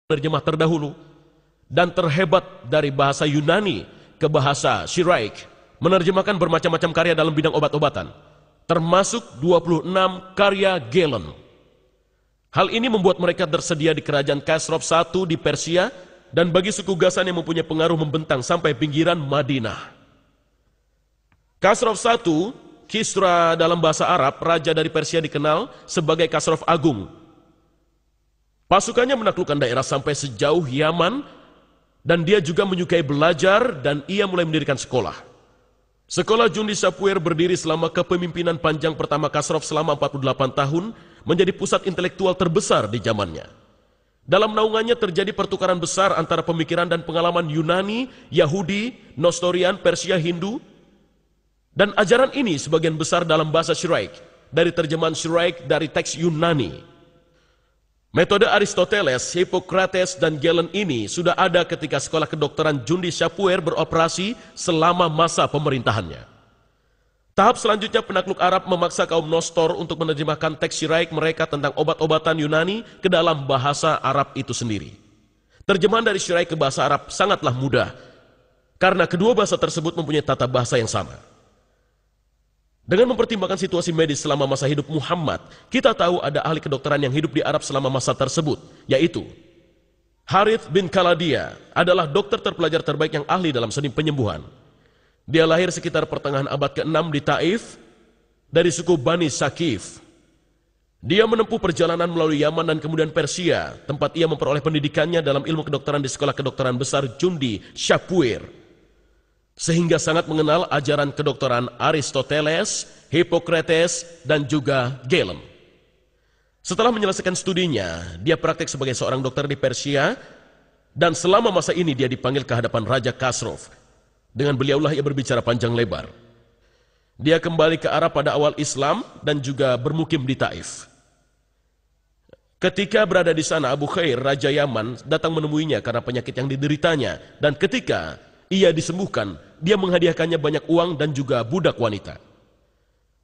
penerjemah terdahulu dan terhebat dari bahasa Yunani ke bahasa Syiraik, menerjemahkan bermacam-macam karya dalam bidang obat-obatan, termasuk 26 karya Galen. Hal ini membuat mereka tersedia di kerajaan Khosrow I di Persia dan bagi suku Ghassan yang mempunyai pengaruh membentang sampai pinggiran Madinah. Khosrow I, Kisra dalam bahasa Arab, raja dari Persia dikenal sebagai Khosrow Agung. Pasukannya menaklukkan daerah sampai sejauh Yaman dan dia juga menyukai belajar dan ia mulai mendirikan sekolah. Sekolah Jundi Shapur berdiri selama kepemimpinan panjang pertama Khosrow selama 48 tahun, menjadi pusat intelektual terbesar di zamannya. Dalam naungannya terjadi pertukaran besar antara pemikiran dan pengalaman Yunani, Yahudi, Nestorian, Persia, Hindu, dan ajaran ini sebagian besar dalam bahasa Syiraik, dari terjemahan Syiraik dari teks Yunani. Metode Aristoteles, Hippocrates, dan Galen ini sudah ada ketika sekolah kedokteran Jundi Shapur beroperasi selama masa pemerintahannya. Tahap selanjutnya penakluk Arab memaksa kaum Nostor untuk menerjemahkan teks Syiraik mereka tentang obat-obatan Yunani ke dalam bahasa Arab itu sendiri. Terjemahan dari Syiraik ke bahasa Arab sangatlah mudah, karena kedua bahasa tersebut mempunyai tata bahasa yang sama. Dengan mempertimbangkan situasi medis selama masa hidup Muhammad, kita tahu ada ahli kedokteran yang hidup di Arab selama masa tersebut, yaitu Harith bin Khaladia adalah dokter terpelajar terbaik yang ahli dalam seni penyembuhan. Dia lahir sekitar pertengahan abad ke-6 di Taif dari suku Bani Sakif. Dia menempuh perjalanan melalui Yaman dan kemudian Persia, tempat ia memperoleh pendidikannya dalam ilmu kedokteran di sekolah kedokteran besar Jundi Shapur, sehingga sangat mengenal ajaran kedokteran Aristoteles, Hippocrates, dan juga Galen. Setelah menyelesaikan studinya, dia praktek sebagai seorang dokter di Persia, dan selama masa ini dia dipanggil ke hadapan Raja Khosrow. Dengan beliaulah ia berbicara panjang lebar. Dia kembali ke Arab pada awal Islam dan juga bermukim di Taif. Ketika berada di sana, Abu Khair, Raja Yaman, datang menemuinya karena penyakit yang dideritanya, dan ketika ia disembuhkan, dia menghadiahkannya banyak uang dan juga budak wanita.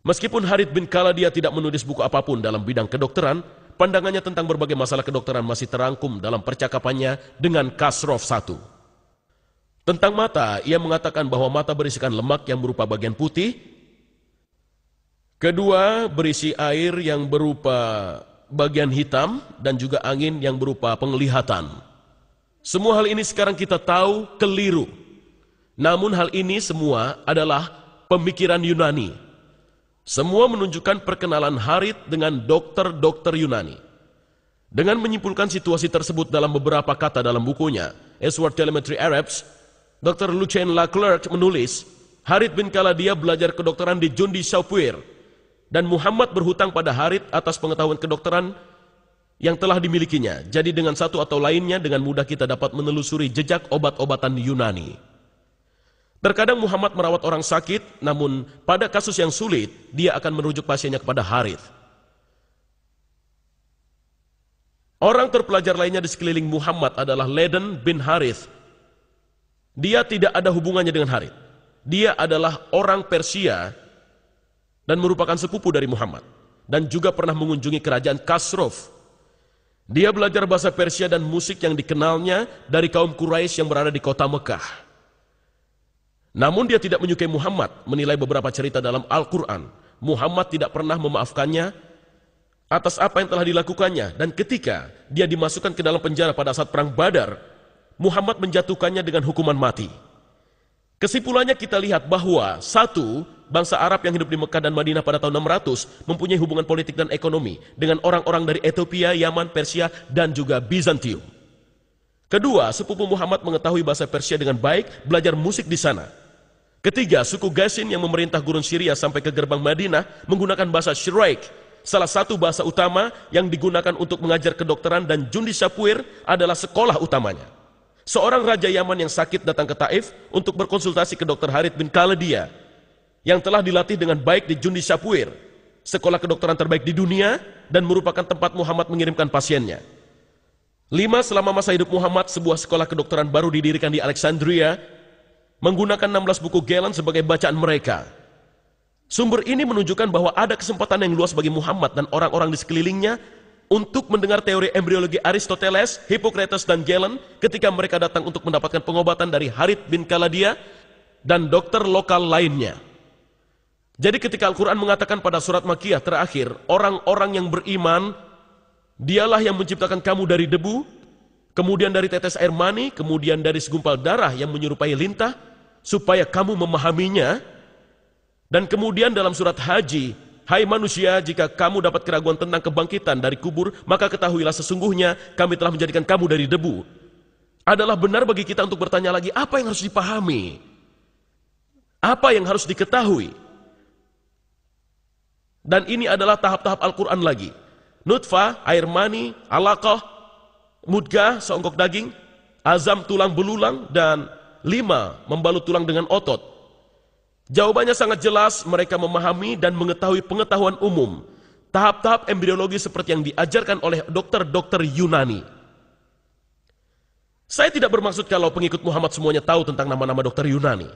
Meskipun Harith bin Khaladia tidak menulis buku apapun dalam bidang kedokteran, pandangannya tentang berbagai masalah kedokteran masih terangkum dalam percakapannya dengan Khosrow I. Tentang mata, ia mengatakan bahwa mata berisikan lemak yang berupa bagian putih, kedua berisi air yang berupa bagian hitam, dan juga angin yang berupa penglihatan. Semua hal ini sekarang kita tahu keliru. Namun hal ini semua adalah pemikiran Yunani. Semua menunjukkan perkenalan Harith dengan dokter-dokter Yunani. Dengan menyimpulkan situasi tersebut dalam beberapa kata dalam bukunya, Sword Telemetry Arabs, Dr. Lucien Leclerc menulis, Harith bin Khaladia belajar kedokteran di Jundi Shapur, dan Muhammad berhutang pada Harith atas pengetahuan kedokteran yang telah dimilikinya. Jadi dengan satu atau lainnya, dengan mudah kita dapat menelusuri jejak obat-obatan Yunani. Terkadang Muhammad merawat orang sakit, namun pada kasus yang sulit, dia akan merujuk pasiennya kepada Harith. Orang terpelajar lainnya di sekeliling Muhammad adalah Laden bin Harith. Dia tidak ada hubungannya dengan Harith. Dia adalah orang Persia dan merupakan sepupu dari Muhammad, dan juga pernah mengunjungi kerajaan Khosrow. Dia belajar bahasa Persia dan musik yang dikenalnya dari kaum Quraisy yang berada di kota Mekah. Namun dia tidak menyukai Muhammad. Menilai beberapa cerita dalam Al-Quran, Muhammad tidak pernah memaafkannya atas apa yang telah dilakukannya, dan ketika dia dimasukkan ke dalam penjara pada saat perang Badar, Muhammad menjatuhkannya dengan hukuman mati. Kesimpulannya kita lihat bahwa satu, bangsa Arab yang hidup di Mekah dan Madinah pada tahun 600 mempunyai hubungan politik dan ekonomi dengan orang-orang dari Ethiopia, Yaman, Persia, dan juga Bizantium. Kedua, sepupu Muhammad mengetahui bahasa Persia dengan baik, belajar musik di sana. Ketiga, suku Ghassin yang memerintah gurun Syria sampai ke gerbang Madinah menggunakan bahasa Syiraik, salah satu bahasa utama yang digunakan untuk mengajar kedokteran, dan Jundi Shapur adalah sekolah utamanya. Seorang raja Yaman yang sakit datang ke Taif untuk berkonsultasi ke Dr. Harith bin Khaladia yang telah dilatih dengan baik di Jundi Shapur, sekolah kedokteran terbaik di dunia, dan merupakan tempat Muhammad mengirimkan pasiennya. 5. Selama masa hidup Muhammad, sebuah sekolah kedokteran baru didirikan di Alexandria menggunakan 16 buku Galen sebagai bacaan mereka. Sumber ini menunjukkan bahwa ada kesempatan yang luas bagi Muhammad dan orang-orang di sekelilingnya untuk mendengar teori embriologi Aristoteles, Hippocrates, dan Galen ketika mereka datang untuk mendapatkan pengobatan dari Harith bin Kaladia dan dokter lokal lainnya. Jadi ketika Al-Quran mengatakan pada surat Makkiyah terakhir, orang-orang yang beriman, dialah yang menciptakan kamu dari debu, kemudian dari tetes air mani, kemudian dari segumpal darah yang menyerupai lintah, supaya kamu memahaminya. Dan kemudian dalam surat Haji, hai manusia, jika kamu dapat keraguan tentang kebangkitan dari kubur, maka ketahuilah sesungguhnya kami telah menjadikan kamu dari debu. Adalah benar bagi kita untuk bertanya lagi, apa yang harus dipahami? Apa yang harus diketahui? Dan ini adalah tahap-tahap Al-Quran lagi. Nutfah, air mani, alaqah, mudgah, seonggok daging, azam, tulang belulang, dan 5, membalut tulang dengan otot. Jawabannya sangat jelas, mereka memahami dan mengetahui pengetahuan umum. Tahap-tahap embriologi seperti yang diajarkan oleh dokter-dokter Yunani. Saya tidak bermaksud kalau pengikut Muhammad semuanya tahu tentang nama-nama dokter Yunani.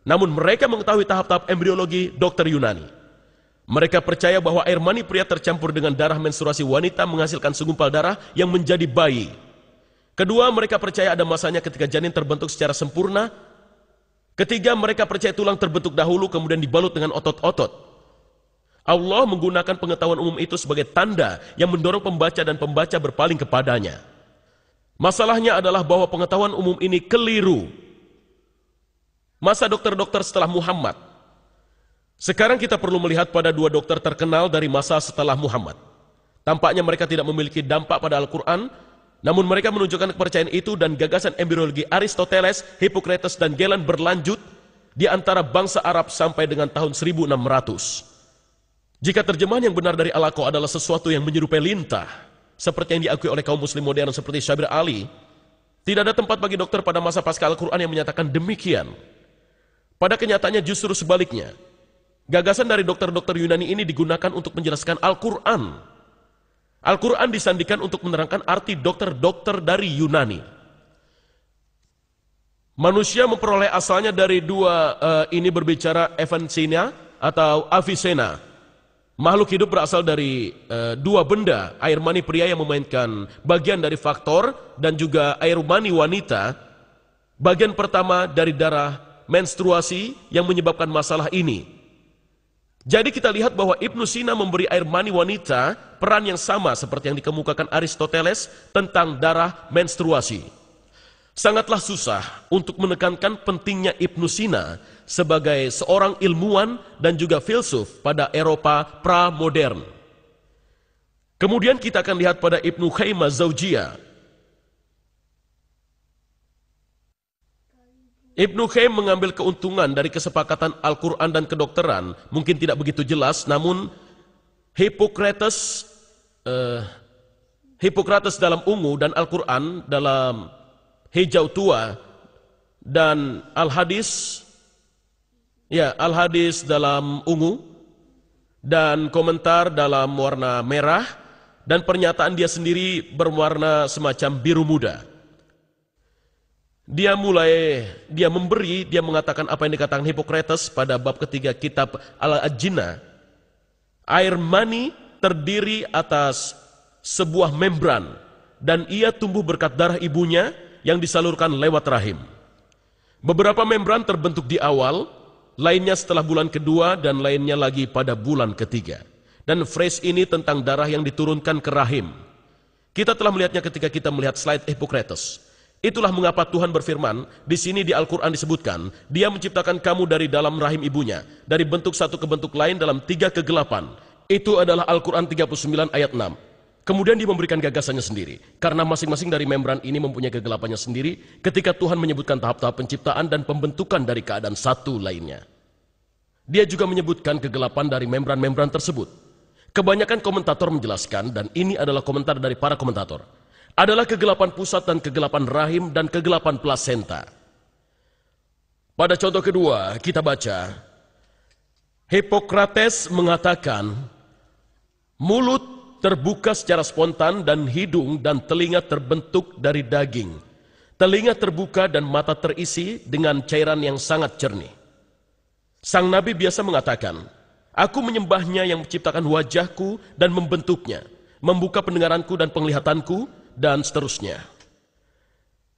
Namun mereka mengetahui tahap-tahap embriologi dokter Yunani. Mereka percaya bahwa air mani pria tercampur dengan darah menstruasi wanita menghasilkan segumpal darah yang menjadi bayi. Kedua, mereka percaya ada masanya ketika janin terbentuk secara sempurna. Ketiga, mereka percaya tulang terbentuk dahulu kemudian dibalut dengan otot-otot. Allah menggunakan pengetahuan umum itu sebagai tanda yang mendorong pembaca dan pembaca berpaling kepadanya. Masalahnya adalah bahwa pengetahuan umum ini keliru. Masa dokter-dokter setelah Muhammad. Sekarang kita perlu melihat pada dua dokter terkenal dari masa setelah Muhammad. Tampaknya mereka tidak memiliki dampak pada Al-Quran, namun mereka menunjukkan kepercayaan itu dan gagasan embriologi Aristoteles, Hippocrates, dan Galen berlanjut di antara bangsa Arab sampai dengan tahun 1600. Jika terjemahan yang benar dari Al-Aqsa adalah sesuatu yang menyerupai lintah, seperti yang diakui oleh kaum muslim modern seperti Syabir Ali, tidak ada tempat bagi dokter pada masa pasca Al-Quran yang menyatakan demikian. Pada kenyataannya justru sebaliknya. Gagasan dari dokter-dokter Yunani ini digunakan untuk menjelaskan Al-Quran. Al-Quran disandikan untuk menerangkan arti dokter-dokter dari Yunani. Manusia memperoleh asalnya dari dua, ini berbicara Evansina atau Avicenna. Makhluk hidup berasal dari dua benda, air mani pria yang memainkan bagian dari faktor dan juga air mani wanita. Bagian pertama dari darah menstruasi yang menyebabkan masalah ini. Jadi kita lihat bahwa Ibnu Sina memberi air mani wanita peran yang sama seperti yang dikemukakan Aristoteles tentang darah menstruasi. Sangatlah susah untuk menekankan pentingnya Ibnu Sina sebagai seorang ilmuwan dan juga filsuf pada Eropa pra-modern. Kemudian kita akan lihat pada Ibnu Qayyim Az-Zawjiyah. Ibnu Qayyim mengambil keuntungan dari kesepakatan Al-Quran dan kedokteran, mungkin tidak begitu jelas, namun Hippocrates dalam ungu dan Al-Quran dalam hijau tua, dan Al-Hadis dalam ungu, dan komentar dalam warna merah, dan pernyataan dia sendiri berwarna semacam biru muda. Dia mengatakan apa yang dikatakan Hippocrates pada bab ketiga kitab Al-Ajinah. Air mani terdiri atas sebuah membran dan ia tumbuh berkat darah ibunya yang disalurkan lewat rahim. Beberapa membran terbentuk di awal, lainnya setelah bulan kedua dan lainnya lagi pada bulan ketiga. Dan phrase ini tentang darah yang diturunkan ke rahim. Kita telah melihatnya ketika kita melihat slide Hippocrates. Itulah mengapa Tuhan berfirman, di sini di Al-Quran disebutkan, Dia menciptakan kamu dari dalam rahim ibunya, dari bentuk satu ke bentuk lain dalam 3 kegelapan. Itu adalah Al-Quran 39 ayat 6. Kemudian dia memberikan gagasannya sendiri. Karena masing-masing dari membran ini mempunyai kegelapannya sendiri, ketika Tuhan menyebutkan tahap-tahap penciptaan dan pembentukan dari keadaan satu lainnya. Dia juga menyebutkan kegelapan dari membran-membran tersebut. Kebanyakan komentator menjelaskan, dan ini adalah komentar dari para komentator, adalah kegelapan pusat dan kegelapan rahim dan kegelapan plasenta. Pada contoh kedua, kita baca, Hippocrates mengatakan, mulut terbuka secara spontan dan hidung dan telinga terbentuk dari daging. Telinga terbuka dan mata terisi dengan cairan yang sangat jernih. Sang Nabi biasa mengatakan, aku menyembahnya yang menciptakan wajahku dan membentuknya, membuka pendengaranku dan penglihatanku, dan seterusnya.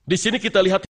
Di sini kita lihat